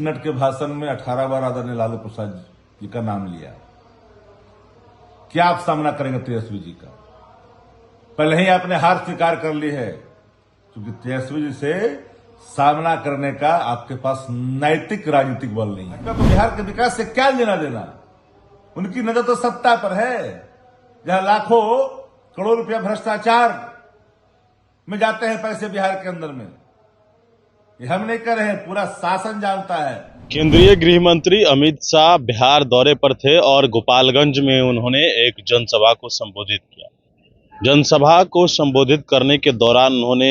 Minute के भाषण में 18 बार आदरणीय लालू प्रसाद जी का नाम लिया। क्या आप सामना करेंगे तेजस्वी जी का? पहले ही आपने हार स्वीकार कर ली है, क्योंकि तेजस्वी जी से सामना करने का आपके पास नैतिक राजनीतिक बल नहीं है। तो बिहार के विकास से क्या लेना देना? उनकी नजर तो सत्ता पर है, जहां लाखों करोड़ रुपया भ्रष्टाचार में जाते हैं पैसे बिहार के अंदर में। ये हम नहीं कर रहे हैं, पूरा शासन जानता है। केंद्रीय गृह मंत्री अमित शाह बिहार दौरे पर थे और गोपालगंज में उन्होंने एक जनसभा को संबोधित किया। जनसभा को संबोधित करने के दौरान उन्होंने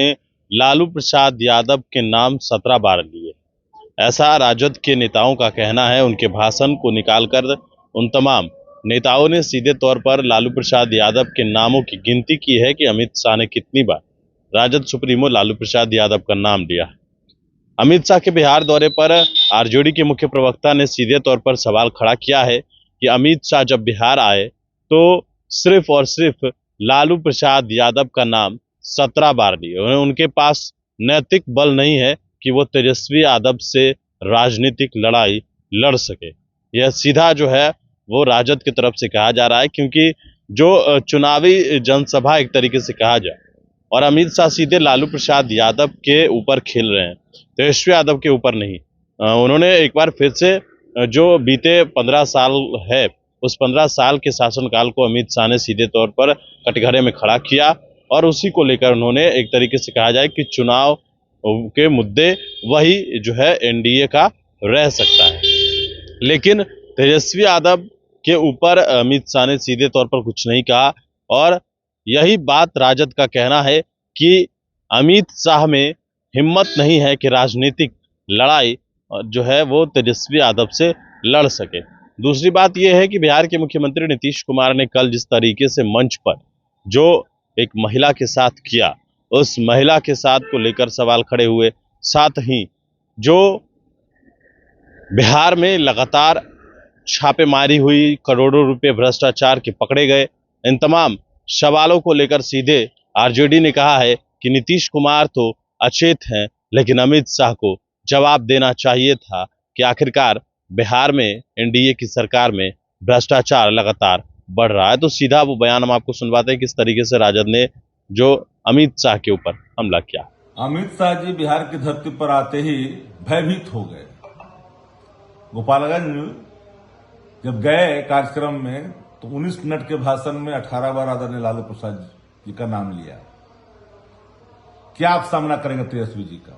लालू प्रसाद यादव के नाम 17 बार लिए। ऐसा राजद के नेताओं का कहना है। उनके भाषण को निकालकर उन तमाम नेताओं ने सीधे तौर पर लालू प्रसाद यादव के नामों की गिनती की है कि अमित शाह ने कितनी बार राजद सुप्रीमो लालू प्रसाद यादव का नाम लिया है। अमित शाह के बिहार दौरे पर आरजेडी के मुख्य प्रवक्ता ने सीधे तौर पर सवाल खड़ा किया है कि अमित शाह जब बिहार आए तो सिर्फ और सिर्फ लालू प्रसाद यादव का नाम 17 बार लिए। उनके पास नैतिक बल नहीं है कि वो तेजस्वी यादव से राजनीतिक लड़ाई लड़ सके। यह सीधा जो है वो राजद की तरफ से कहा जा रहा है, क्योंकि जो चुनावी जनसभा एक तरीके से कहा जाए, और अमित शाह सीधे लालू प्रसाद यादव के ऊपर खेल रहे हैं, तेजस्वी यादव के ऊपर नहीं। उन्होंने एक बार फिर से जो बीते 15 साल है, उस 15 साल के शासनकाल को अमित शाह ने सीधे तौर पर कटघरे में खड़ा किया, और उसी को लेकर उन्होंने एक तरीके से कहा जाए कि चुनाव के मुद्दे वही जो है एनडीए का रह सकता है। लेकिन तेजस्वी यादव के ऊपर अमित शाह ने सीधे तौर पर कुछ नहीं कहा, और यही बात राजद का कहना है कि अमित शाह में हिम्मत नहीं है कि राजनीतिक लड़ाई जो है वो तेजस्वी यादव से लड़ सके। दूसरी बात यह है कि बिहार के मुख्यमंत्री नीतीश कुमार ने कल जिस तरीके से मंच पर जो एक महिला के साथ किया, उस महिला के साथ को लेकर सवाल खड़े हुए। साथ ही जो बिहार में लगातार छापेमारी हुई, करोड़ों रुपए भ्रष्टाचार के पकड़े गए, इन तमाम सवालों को लेकर सीधे आरजेडी ने कहा है कि नीतीश कुमार तो अचेत हैं, लेकिन अमित शाह को जवाब देना चाहिए था कि आखिरकार बिहार में एनडीए की सरकार में भ्रष्टाचार लगातार बढ़ रहा है। तो सीधा वो बयान हम आपको सुनवाते हैं किस तरीके से राजद ने जो अमित शाह के ऊपर हमला किया। अमित शाह जी बिहार की धरती पर आते ही भयभीत हो गए। गोपालगंज जब गए कार्यक्रम में तो 19 मिनट के भाषण में 18 बार आदरणीय लालू प्रसाद जी का नाम लिया। क्या आप सामना करेंगे तेजस्वी जी का?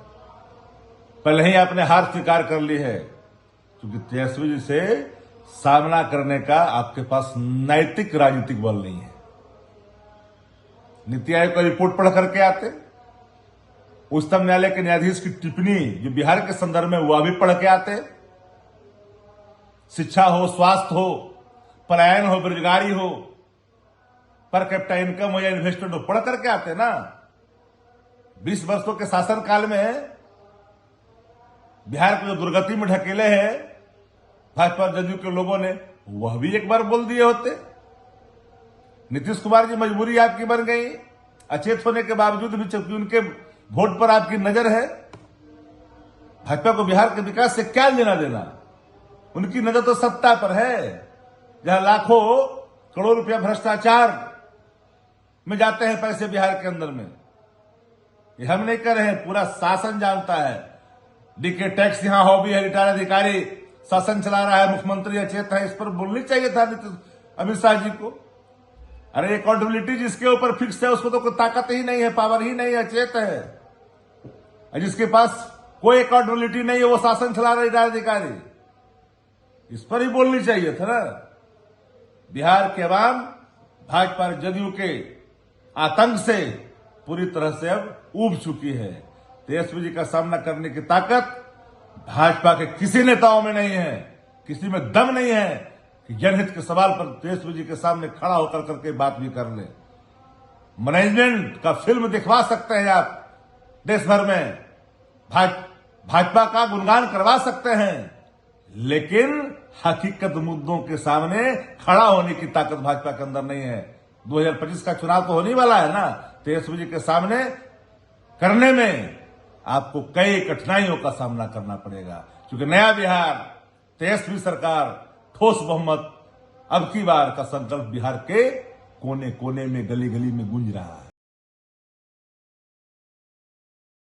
पहले ही आपने हार स्वीकार कर ली है, क्योंकि तेजस्वी जी से सामना करने का आपके पास नैतिक राजनीतिक बल नहीं है। नीति आयोग का रिपोर्ट पढ़ करके आते, उच्चतम न्यायालय के न्यायाधीश की टिप्पणी जो बिहार के संदर्भ में वह भी पढ़ के आते। शिक्षा हो, स्वास्थ्य हो, पलायन हो, बेरोजगारी हो, पर कैपिटा इनकम हो या इन्वेस्टमेंट हो, पढ़ करके आते ना। 20 वर्षों के शासनकाल में बिहार को जो दुर्गति में ढकेले हैं भाजपा जदयू के लोगों ने, वह भी एक बार बोल दिए होते। नीतीश कुमार जी मजबूरी आपकी बन गई, अचेत होने के बावजूद भी, चूंकि उनके वोट पर आपकी नजर है। भाजपा को बिहार के विकास से क्या लेना देना? उनकी नजर तो सत्ता पर है, जहां लाखों करोड़ रुपया भ्रष्टाचार में जाते हैं पैसे बिहार के अंदर में। ये हम नहीं कर रहे हैं, पूरा शासन जानता है। डीके टैक्स यहां हॉबी है, रिटायर्ड अधिकारी शासन चला रहा है, मुख्यमंत्री अचेत है। इस पर बोलनी चाहिए था अमित शाह जी को। अरे अकाउंटेबिलिटी जिसके ऊपर फिक्स है उसको तो कोई ताकत ही नहीं है, पावर ही नहीं है, अचेत है। जिसके पास कोई अकाउंटेबिलिटी नहीं है वो शासन चला रहा है, रिटायर्ड अधिकारी। इस पर ही बोलनी चाहिए था ना। बिहार के अवाम भाजपा जदयू के आतंक से पूरी तरह से अब ऊब चुकी है। तेजस्वी जी का सामना करने की ताकत भाजपा के किसी नेताओं में नहीं है, किसी में दम नहीं है कि जनहित के सवाल पर तेजस्वी जी के सामने खड़ा होकर करके बात भी कर ले। मैनेजमेंट का फिल्म दिखवा सकते हैं आप देश भर में, भाजपा का गुणगान करवा सकते हैं, लेकिन हकीकत मुद्दों के सामने खड़ा होने की ताकत भाजपा के अंदर नहीं है। 2025 का चुनाव तो होने वाला है ना, तेजस्वी जी के सामने करने में आपको कई कठिनाइयों का सामना करना पड़ेगा, क्योंकि नया बिहार, तेजस्वी सरकार, ठोस बहुमत, अब की बार का संकल्प बिहार के कोने कोने में, गली गली में गूंज रहा है।